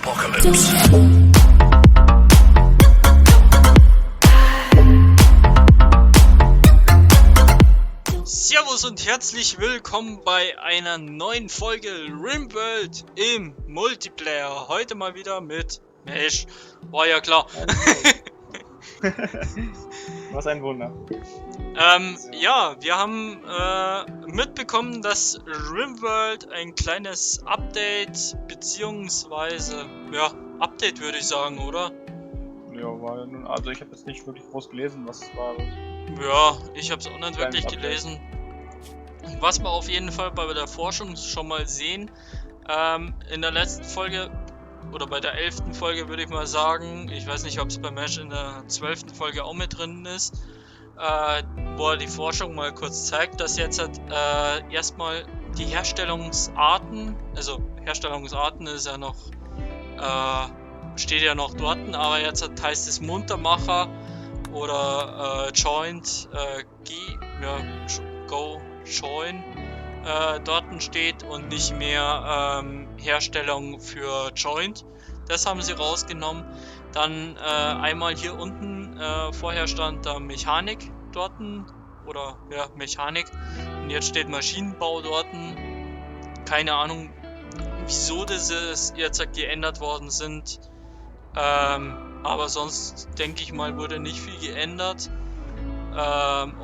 Apocalypse. Servus und herzlich willkommen bei einer neuen Folge RimWorld im Multiplayer. Heute mal wieder mit Mesh. War ja klar. Was ein Wunder. Ja, wir haben mitbekommen, dass RimWorld ein kleines Update, beziehungsweise, ja, Update würde ich sagen, oder? Ja, war nun, also ich habe jetzt nicht wirklich groß gelesen, was war das. Ja, ich habe es auch nicht wirklich Update. gelesen. Was wir auf jeden Fall bei der Forschung schon mal sehen, in der letzten Folge, oder bei der 11. Folge würde ich mal sagen, ich weiß nicht, ob es bei Mesh in der 12. Folge auch mit drin ist, wo er die Forschung mal kurz zeigt, dass jetzt erstmal die Herstellungsarten, also Herstellungsarten ist ja noch, steht ja noch dort, aber jetzt heißt es Muntermacher oder Joint, Go Join dort steht und nicht mehr Herstellung für Joint. Das haben sie rausgenommen. Dann einmal hier unten vorher stand da Mechanik dort oder ja Mechanik und jetzt steht Maschinenbau dort. Keine Ahnung, wieso das jetzt geändert worden sind. Aber sonst denke ich mal wurde nicht viel geändert.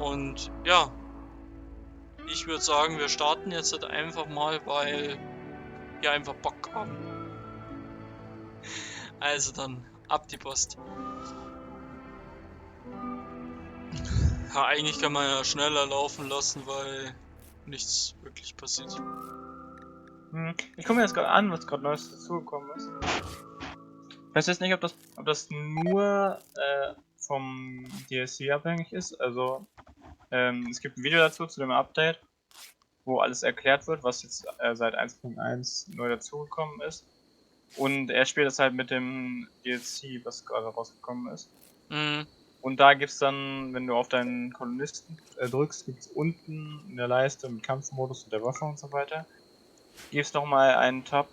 Und ja, ich würde sagen, wir starten jetzt halt einfach mal, weil wir einfach Bock haben. Also dann, ab die Post. Ja, eigentlich kann man ja schneller laufen lassen, weil nichts wirklich passiert. Ich gucke mir jetzt gerade an, was gerade Neues dazugekommen ist. Ich weiß jetzt nicht, ob das nur vom DLC abhängig ist. Also es gibt ein Video dazu zu dem Update, wo alles erklärt wird, was jetzt seit 1.1 neu dazugekommen ist. Und er spielt das halt mit dem DLC, was gerade rausgekommen ist. Mhm. Und da gibt's dann, wenn du auf deinen Kolonisten drückst, gibt's unten in der Leiste mit Kampfmodus und der Waffe und so weiter, gibt's nochmal einen Tab,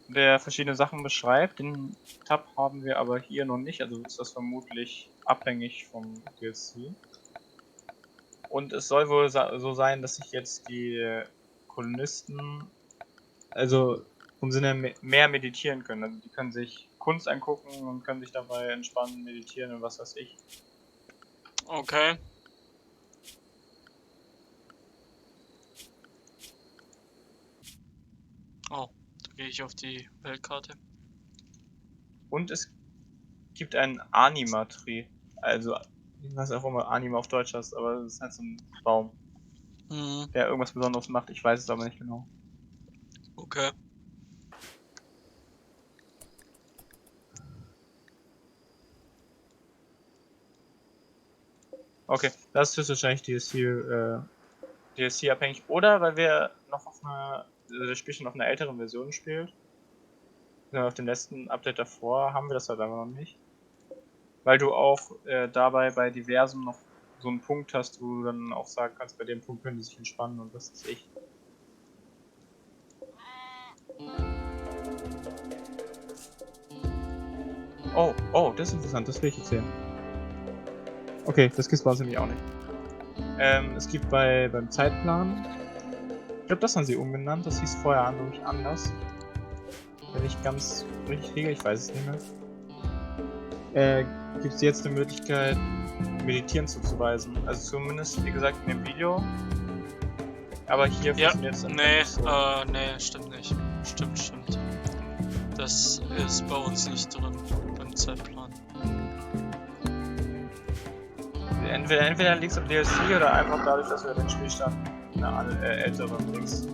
der verschiedene Sachen beschreibt. Den Tab haben wir aber hier noch nicht, also ist das vermutlich abhängig vom DLC. Und es soll wohl so sein, dass sich jetzt die Kolonisten, also im Sinne mehr meditieren können. Also die können sich Kunst angucken und können sich dabei entspannen, meditieren und was weiß ich. Okay. Oh, da gehe ich auf die Weltkarte. Und es gibt einen Anima-Tree. Also, ich weiß auch immer Anima auf Deutsch heißt, aber das ist halt so ein Baum, Mhm. der irgendwas Besonderes macht. Ich weiß es aber nicht genau. Okay. Okay, das ist wahrscheinlich DLC abhängig. Oder weil wir noch auf das Spiel schon auf einer älteren Version spielt. Auf dem letzten Update davor haben wir das halt einfach noch nicht. Weil du auch dabei bei diversen noch so einen Punkt hast, wo du dann auch sagen kannst, bei dem Punkt können die sich entspannen und das ist ich. Oh, das ist interessant, das will ich erzählen. Okay, das gibt's bei uns nämlich auch nicht. Es gibt beim Zeitplan, ich glaube, das haben sie umbenannt, das hieß vorher nämlich anders. Wenn ich ganz richtig liege, ich weiß es nicht mehr. Gibt es jetzt eine Möglichkeit, Meditieren zuzuweisen. Also zumindest, wie gesagt, in dem Video. Aber hier Ja, funktioniert es nee, nicht so. nee, stimmt nicht. Stimmt. Das ist bei uns nicht drin, beim Zeitplan. Entweder liegt es am DLC oder einfach dadurch, dass wir den Spielstand in einer älteren Dings.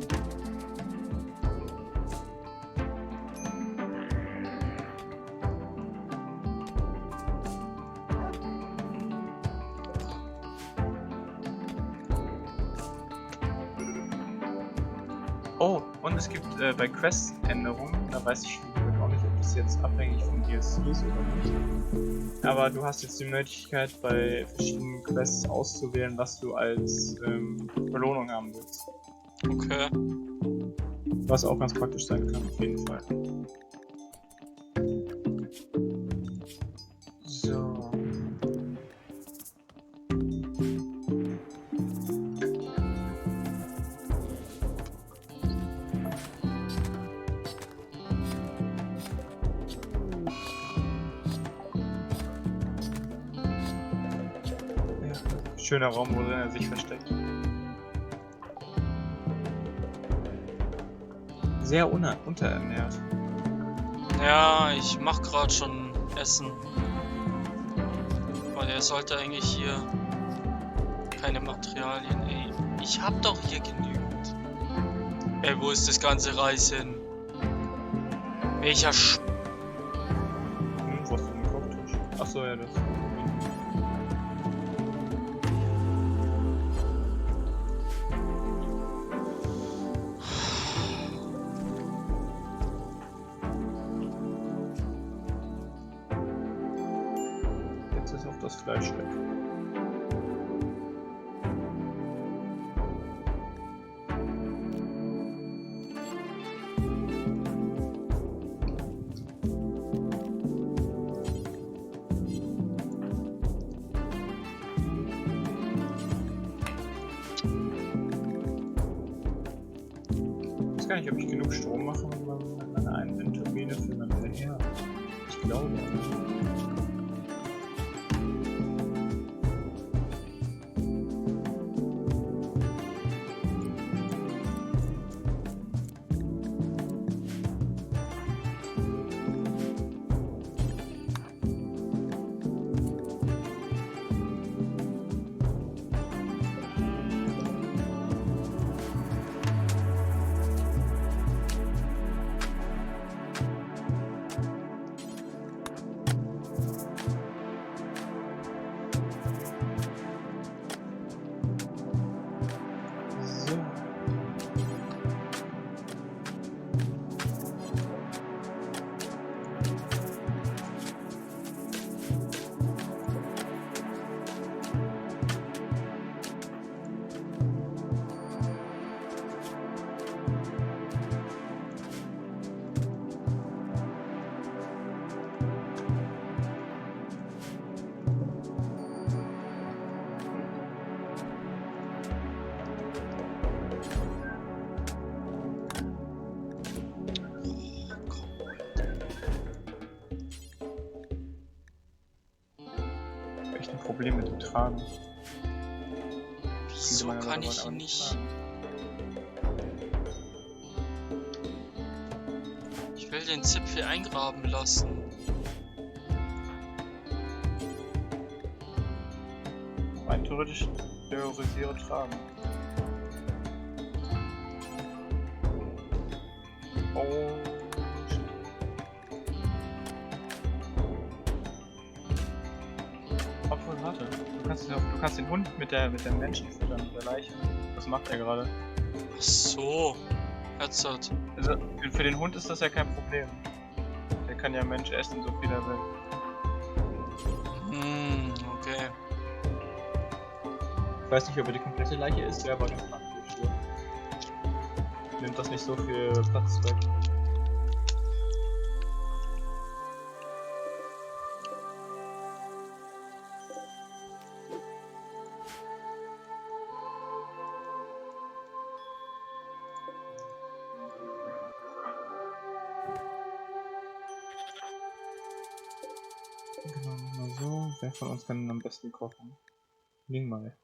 Oh, und es gibt bei Quest-Änderungen, da weiß ich auch nicht, ob das jetzt abhängig vom DLC ist oder nicht. Aber du hast jetzt die Möglichkeit, bei verschiedenen Quests auszuwählen, was du als Belohnung haben willst. Okay. Was auch ganz praktisch sein kann, auf jeden Fall. schöner Raum, wo er sich versteckt. Sehr unterernährt. Ja, ich mach gerade schon Essen. Weil er sollte eigentlich hier keine Materialien, ey. Ich hab doch hier genügend. Ey, wo ist das ganze Reis hin? Welcher Wo hast du den Kochtisch? Achso, ja, das. Jetzt ist auch das Fleisch weg. Ich weiß gar nicht, ob ich genug Strom mache mit meiner einen Windturbine für mein Heer. Ich glaube. So. Echt ein Problem mit dem Tragen. Wieso kann ich ihn nicht? Ich will den Zipfel eingraben lassen. Rein theoretisch priorisiere tragen. Oh. Obwohl, warte. Du kannst den Hund mit der Menschen füttern, mit der Leiche. Das macht er gerade. Ach so. Herzert. Also, für den Hund ist das ja kein Problem. Der kann ja Mensch essen, so viel er will. Okay. Ich weiß nicht, ob er die komplette Leiche isst, wäre aber ganz praktisch. So. Nimmt das nicht so viel Platz weg. Genau, mal so. Wer von uns kann am besten kochen? Ling mal.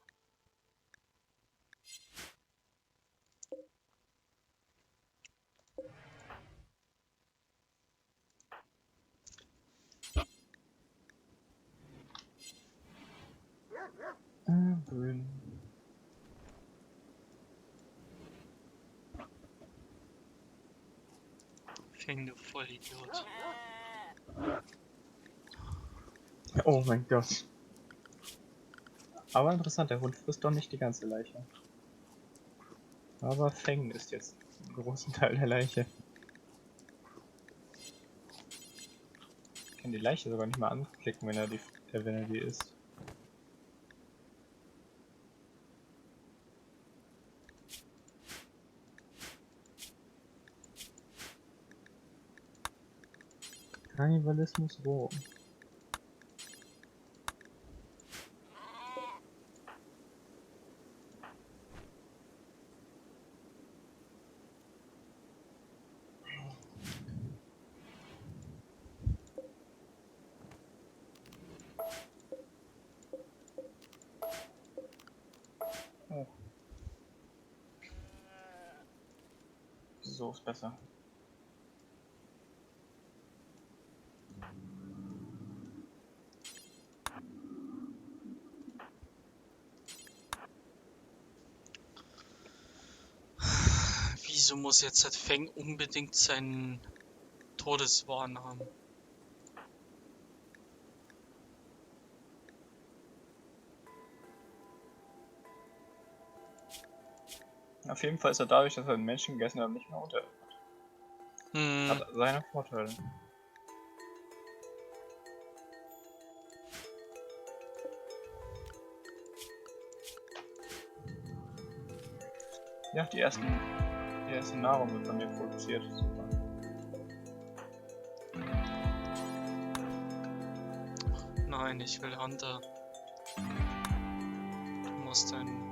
Grün. Fing, du Vollidiot. Oh mein Gott. Aber interessant, der Hund frisst doch nicht die ganze Leiche. Aber Feng ist jetzt einen großen Teil der Leiche. Ich kann die Leiche sogar nicht mal anklicken, wenn er die isst. Kannibalismus Rom. so ist besser. Wieso muss jetzt das Feng unbedingt seinen Todeswahn haben? Auf jeden Fall ist er dadurch, dass er einen Menschen gegessen hat, nicht mehr unter. Hm. Hat seine Vorteile. Ja, die erste Nahrung wird bei mir produziert. Super. Nein, ich will Hunter. Du musst dein Ding.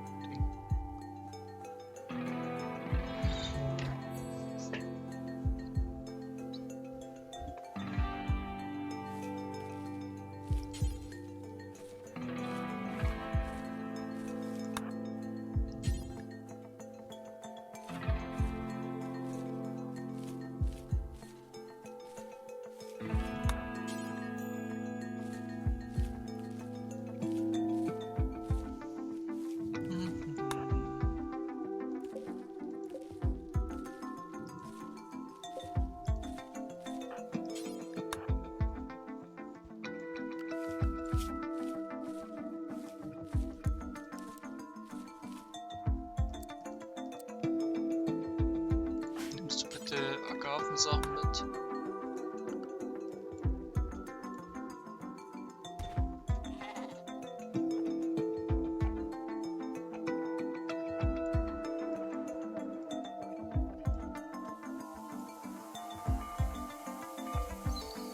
Nimmst du bitte Agavensachen mit?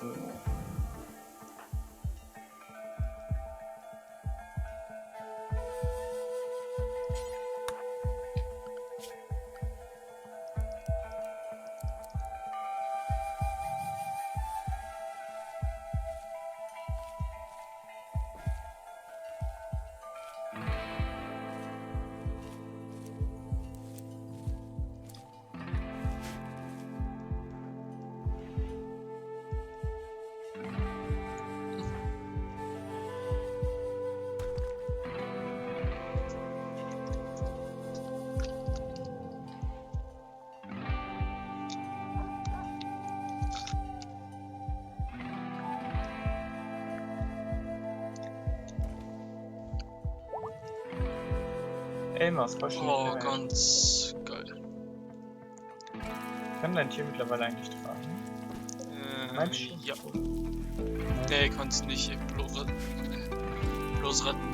So. Elmas, vollständig Oh, geheilt. ganz geil. Kann dein Tier mittlerweile eigentlich tragen? Meinst du? Ja. Nee, kannst nicht. Bloß retten.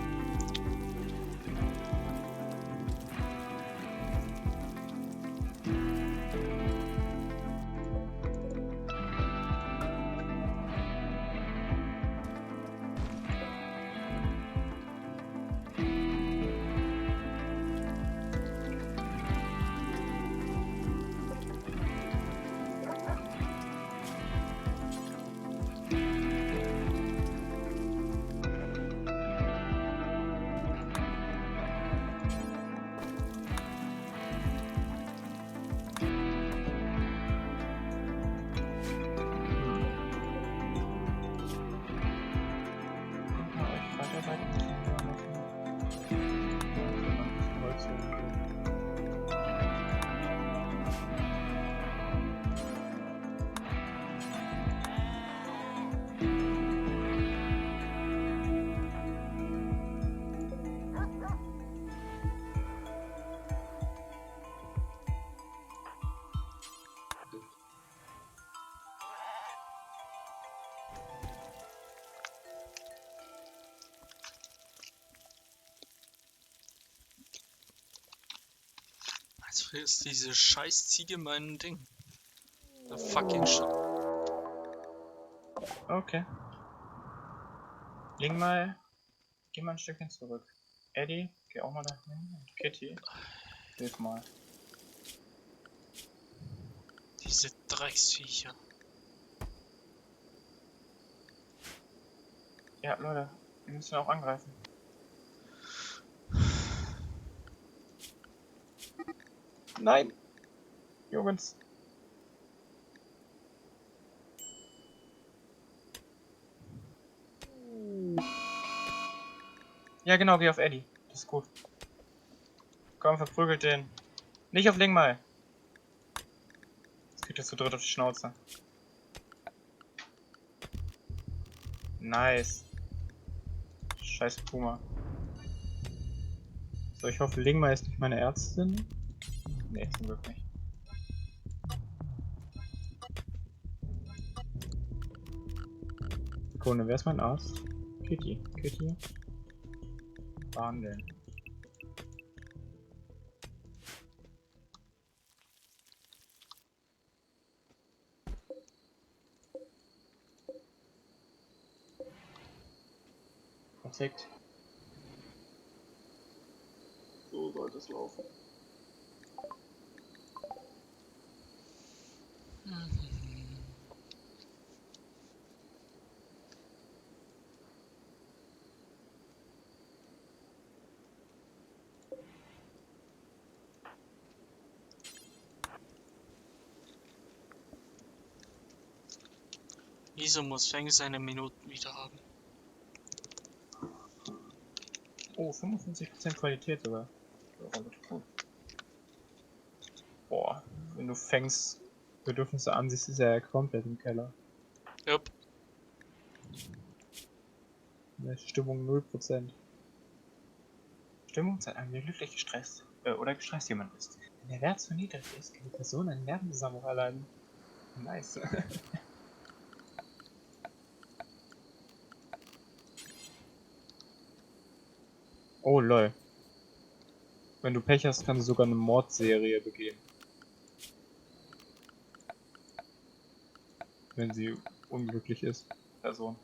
Also ist diese scheiß Ziege mein Ding. The fucking shit. Okay. Geh mal ein Stückchen zurück. Eddie, geh auch mal dahin. Und Kitty, hilf mal. Diese Drecksviecher. Ja, Leute, wir müssen auch angreifen. Nein! Jungs, Ja, genau, geh auf Eddie. Das ist gut. Komm, verprügelt den. Nicht auf Lingmal. Jetzt kriegt er zu dritt auf die Schnauze. Nice. Scheiß Puma. So, ich hoffe, Lingmal ist nicht meine Ärztin. Nee, zum Glück nicht. Sekunde, wer ist mein Arzt? Kitty. Kitty. Behandeln. Perfekt. So sollte es laufen. Wieso muss Feng seine Minuten wieder haben? Oh, 55% Qualität sogar. Boah, wenn du Fangs Bedürfnisse ansiehst, ist er ja komplett im Keller. Jupp. Stimmung 0%. Stimmung zeigt an, wie glücklich gestresst oder gestresst jemand ist. Wenn der Wert zu niedrig ist, kann die Person einen Nervenzusammenbruch erleiden. Nice. Oh lol. Wenn du Pech hast, kannst du sogar eine Mordserie begehen. Wenn sie unglücklich ist, Person.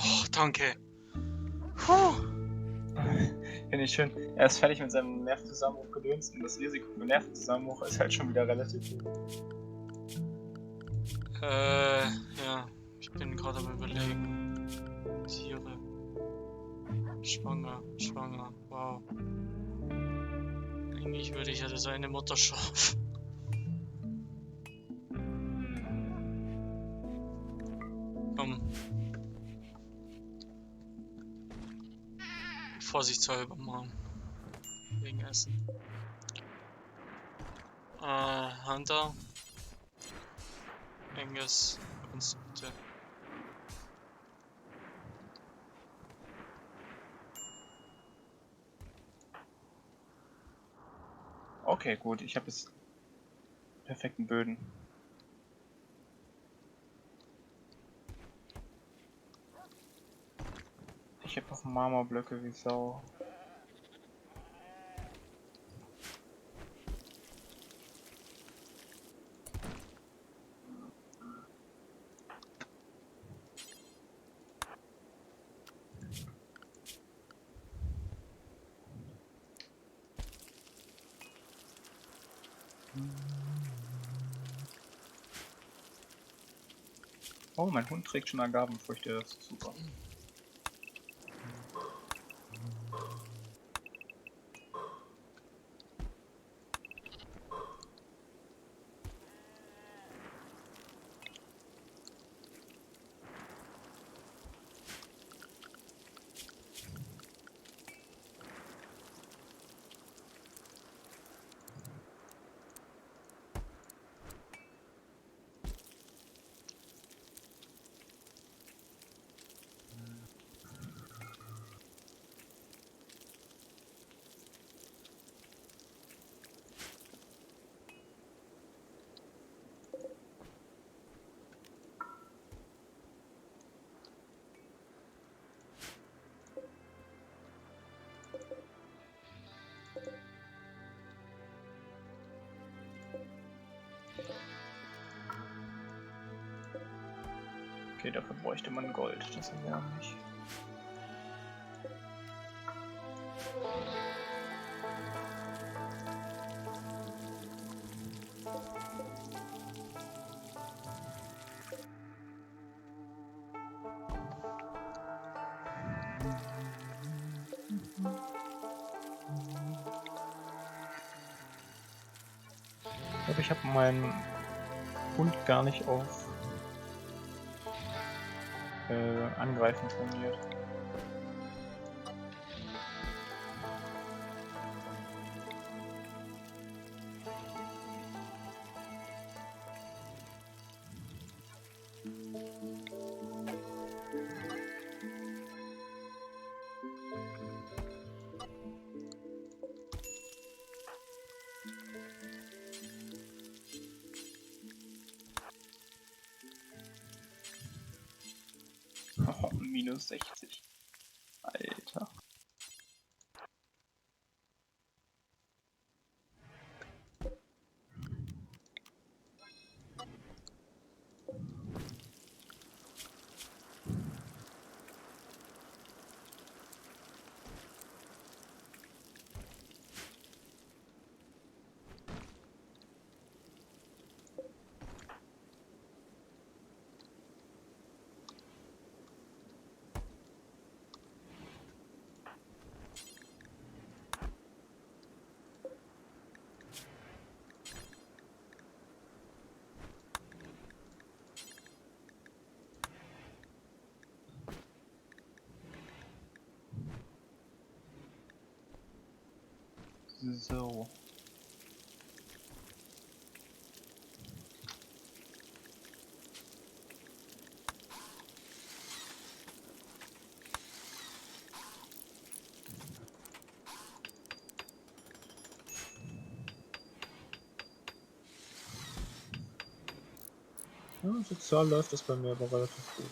Oh, danke. Puh. Finde ich schön. Er ist fertig mit seinem Nervenzusammenbruch gedöns und das Risiko für Nervenzusammenbruch ist halt schon wieder relativ hoch. Ja. Ich bin gerade am Überlegen. Tiere. Schwanger. Wow. Eigentlich würde ich ja das eine Mutterschaf. Komm. Vorsichtshalber machen. Wegen Essen. Hunter. Angus. Konstrukte. Okay, gut. Ich habe jetzt perfekten Böden. Ich habe noch Marmorblöcke wie Sau. Oh, mein Hund trägt schon Agavenfrüchte, das ist super. Okay, dafür bräuchte man Gold, das haben wir auch nicht. glaube, ich habe meinen Hund gar nicht auf Angreifen trainiert. Oh, minus 60. Alter. So. Ja, sozial läuft das bei mir aber relativ gut.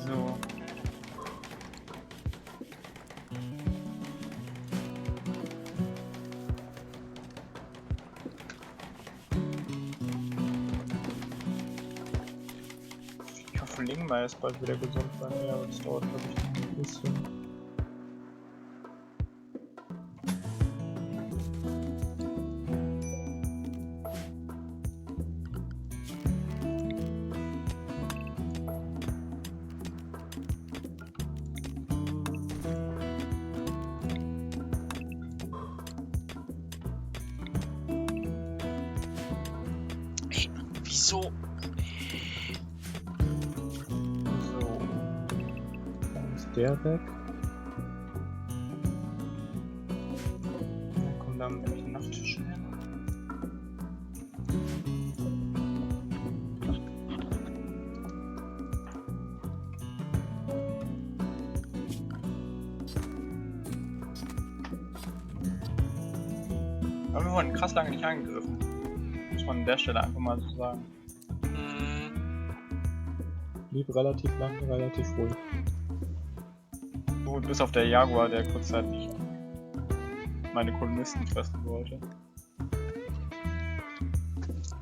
So. Ich hoffe, Lingmar ist bald wieder gesund bei mir, aber das dauert, glaube ich, noch ein bisschen. Wieso? So. Dann ist der weg. Dann kommt dann nämlich ein Nachttisch hin. Aber wir wurden krass lange nicht angegriffen. Muss man an der Stelle einfach mal so sagen. Blieb relativ lang, relativ ruhig. Gut, bis auf der Jaguar, der kurzzeitig meine Kolonisten fressen wollte.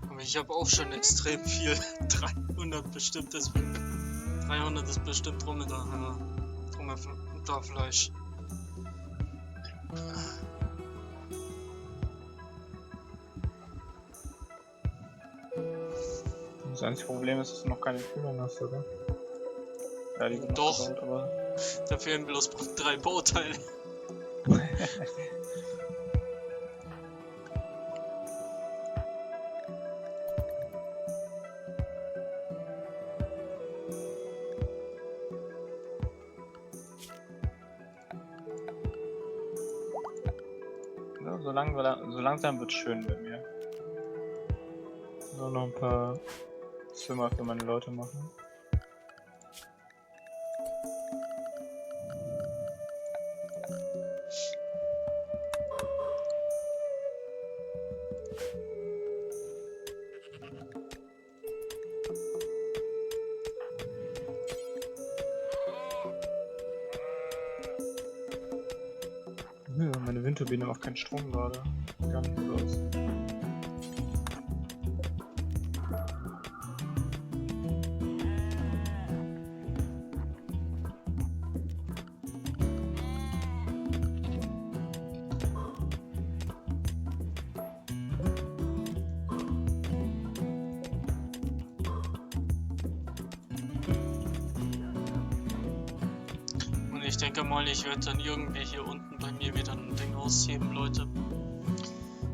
Aber ich habe auch schon extrem viel. 300 bestimmt ist. 300 ist bestimmt Dromedar-Fleisch. Das einzige Problem ist, dass du noch keine Kühlung hast, oder? Ja, die wird noch Doch. gebaut, aber... Da fehlen bloß 3 Bauteile. Ja, so langsam wird es schön bei mir. Nur noch ein paar Zimmer für meine Leute machen. Windturbine macht keinen Strom gerade. Gar nicht gut aus. Und ich denke mal, ich werde dann irgendwie hier unten bei mir wieder ein Ding ausheben, Leute.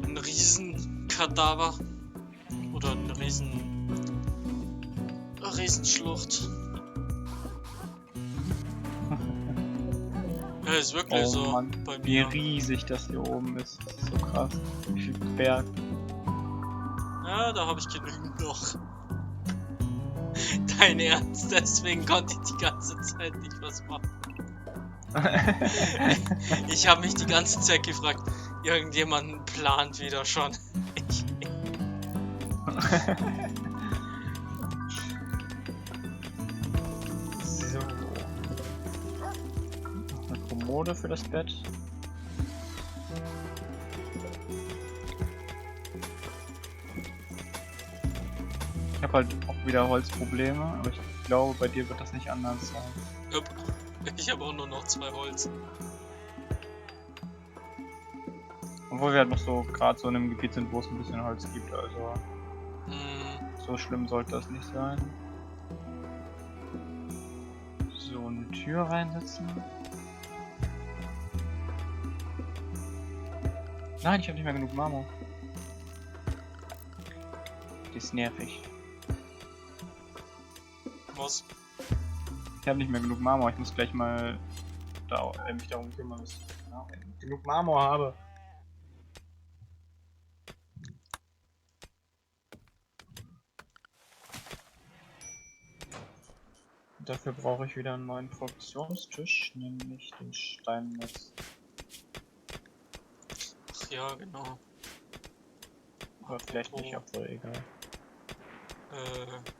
Ein Riesenkadaver. Oder eine Riesenschlucht. Ja, ist wirklich so Mann, bei wie mir. riesig das hier oben ist. Das ist so krass. Wie viel Berg. Ja, da habe ich genügend noch. Dein Ernst, deswegen konnte ich die ganze Zeit nicht was machen. Ich habe mich die ganze Zeit gefragt, irgendjemand plant wieder schon. So. Noch eine Kommode für das Bett. Ich habe halt auch wieder Holzprobleme, aber ich glaube, bei dir wird das nicht anders sein. Jupp. Ich habe auch nur noch 2 Holz. Obwohl wir halt noch so gerade so in einem Gebiet sind, wo es ein bisschen Holz gibt, also so schlimm sollte das nicht sein. So, eine Tür reinsetzen. Nein, ich habe nicht mehr genug Marmor. Das ist nervig. Was? Ich habe nicht mehr genug Marmor, ich muss gleich mal mich darum kümmern, dass ich genug Marmor habe. Dafür brauche ich wieder einen neuen Produktionstisch, nämlich den Steinmetz. Ach ja, genau. Aber vielleicht nicht, obwohl egal.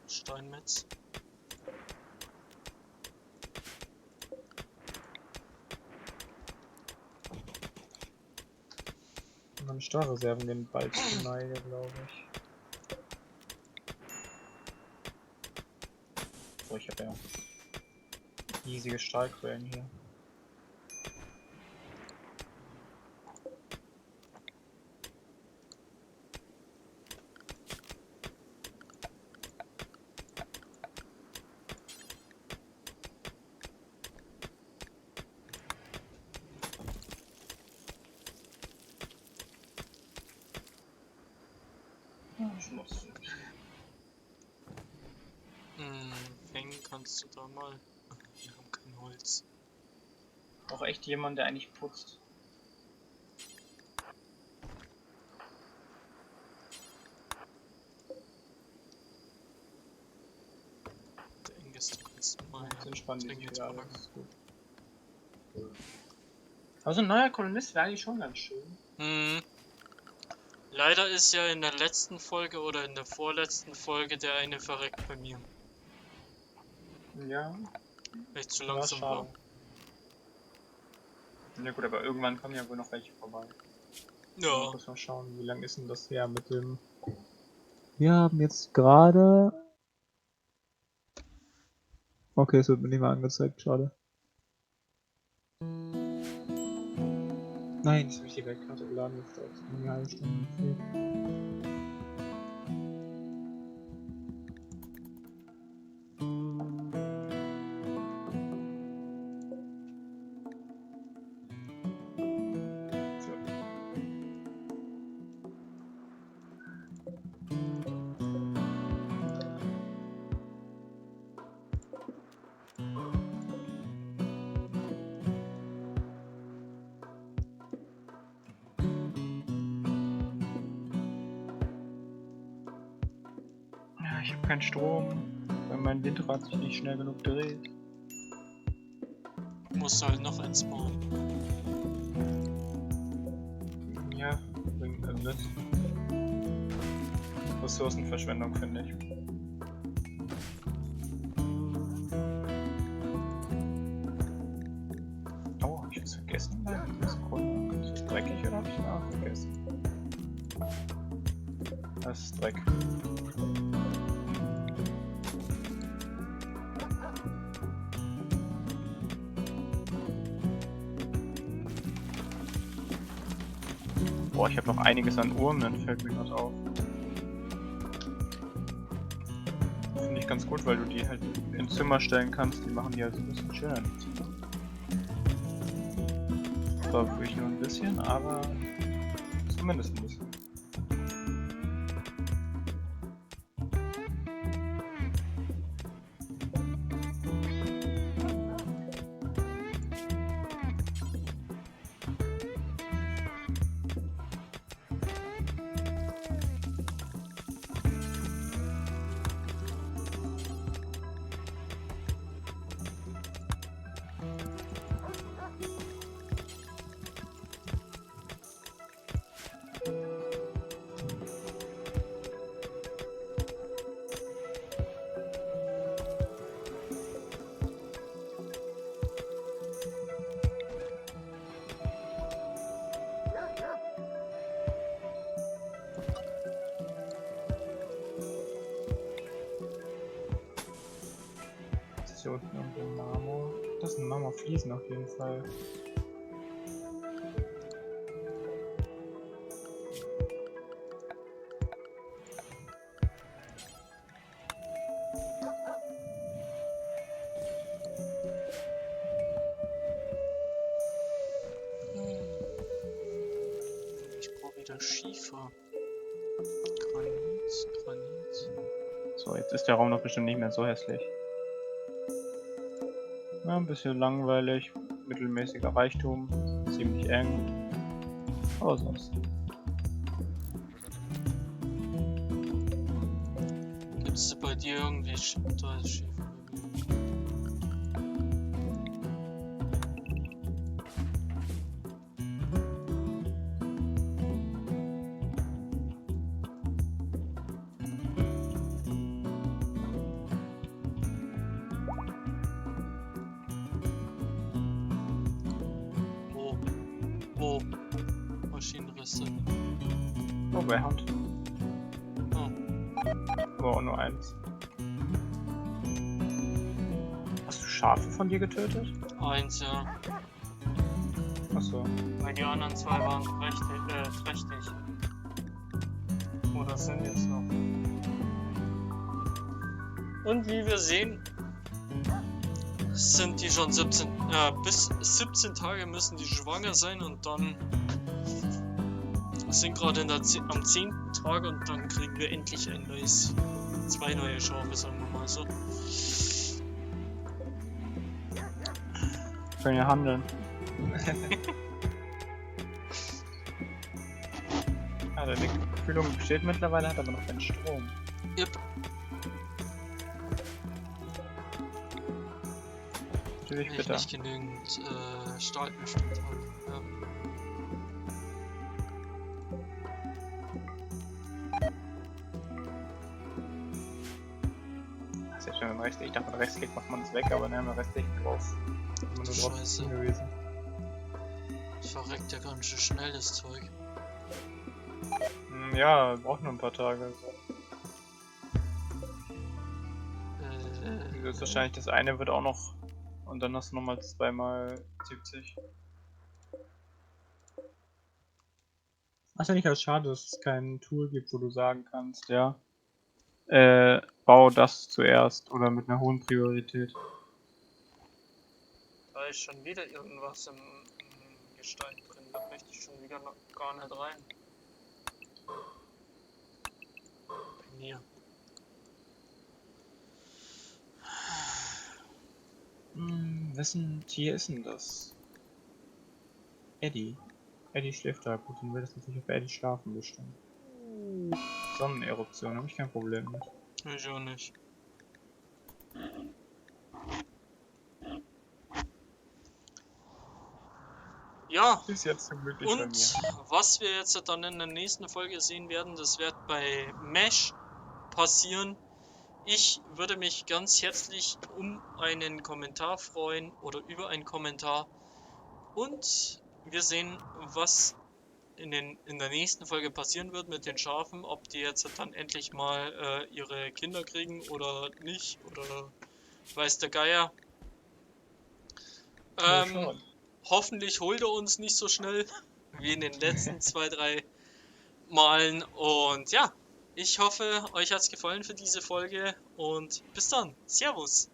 Steinmetz. Meine Stahlreserven gehen bald zu Neige, glaube ich. So, ich habe ja riesige Stahlquellen hier. Schloss. Hängen kannst du da mal. Wir haben kein Holz. Auch echt jemand, der eigentlich putzt. Der Engis, du kannst mal. Das entspannt sich dringend wieder, packen. das ist gut. Also ein neuer Kolonist wäre eigentlich schon ganz schön. Leider ist ja in der letzten Folge oder in der vorletzten Folge der eine verreckt bei mir. Ja, Weil ich zu war langsam schade. war. Ja gut, aber irgendwann kommen ja wohl noch welche vorbei. Ja. Muss mal schauen, wie lange ist denn das her mit dem... Wir haben jetzt gerade... Okay, es wird mir nicht mehr angezeigt, schade. Nein, das habe ich die Weltkarte geladen, jetzt dauert es eine halbe Stunde. Ja, ich habe keinen Strom, weil mein Windrad sich nicht schnell genug dreht. Musst du halt noch eins bauen. Ja, bringt das. Ressourcenverschwendung, finde ich. Oh, hab ich was vergessen? Nein, Sekunde. Ist das dreckig Das ist Dreck. Boah, ich habe noch einiges an Urnen, fällt mir gerade auf. Finde ich ganz gut, weil du die halt in Zimmer stellen kannst. Die machen die halt so ein bisschen schöner im Zimmer. Zwar wirklich nur ein bisschen, aber zumindest ein bisschen. Hier unten irgendwo Marmor. Das sind Marmorfliesen auf jeden Fall. Ich brauche wieder Schiefer. Granit. So, jetzt ist der Raum doch bestimmt nicht mehr so hässlich. Ja, ein bisschen langweilig, mittelmäßiger Reichtum, ziemlich eng. Aber sonst. Gibt es bei dir irgendwie da ist Schiefer? Wo? Maschinenreste. Oh, bei Hand. Oh. Aber auch nur eins. Hast du Schafe von dir getötet? Eins, ja. Achso. Weil die anderen zwei waren trächtig. Oder sind jetzt noch. Und wie wir sehen, sind die schon bis 17 Tage müssen die schwanger sein und dann sind gerade am 10. Tag und dann kriegen wir endlich zwei neue Schafe, sagen wir mal so. Können ja handeln. Ah, deine Kühlung besteht mittlerweile, hat aber noch keinen Strom. Yep. Natürlich Ich bitter. nicht genügend Stahl bestimmt habe. Ja. Das ist ja schon ein Rechtsklick. Ich dachte, mit Rechtsklick macht man das weg, aber ne, mit Rechtsklick drauf. Immer nur drauf Scheiße. gewesen. Das verreckt ja ganz schön schnell, das Zeug. Ja, braucht nur ein paar Tage. Das ist wahrscheinlich das eine wird auch noch. Und dann hast du nochmal 2x70. Ach ja, nicht als schade, dass es kein Tool gibt, wo du sagen kannst, ja. Bau das zuerst oder mit einer hohen Priorität. Da ist schon wieder irgendwas im Gestein drin, da möchte ich schon wieder noch gar nicht rein. Bei mir. Wessen Tier ist denn das? Eddie. Eddie schläft da. Gut, dann wird es natürlich auf Eddie schlafen bestimmt. Sonneneruption, habe ich kein Problem mit. Ich auch nicht. Ja, Bis jetzt zum Glück nicht bei und mir. was wir jetzt dann in der nächsten Folge sehen werden, das wird bei Mesh passieren. Ich würde mich ganz herzlich um einen Kommentar freuen oder über einen Kommentar. Und wir sehen, was in der nächsten Folge passieren wird mit den Schafen, ob die jetzt dann endlich mal ihre Kinder kriegen oder nicht, oder weiß der Geier. Mal schauen. Hoffentlich holt er uns nicht so schnell wie in den letzten 2, 3 Malen. Und ja, ich hoffe, euch hat's gefallen für diese Folge und bis dann. Servus!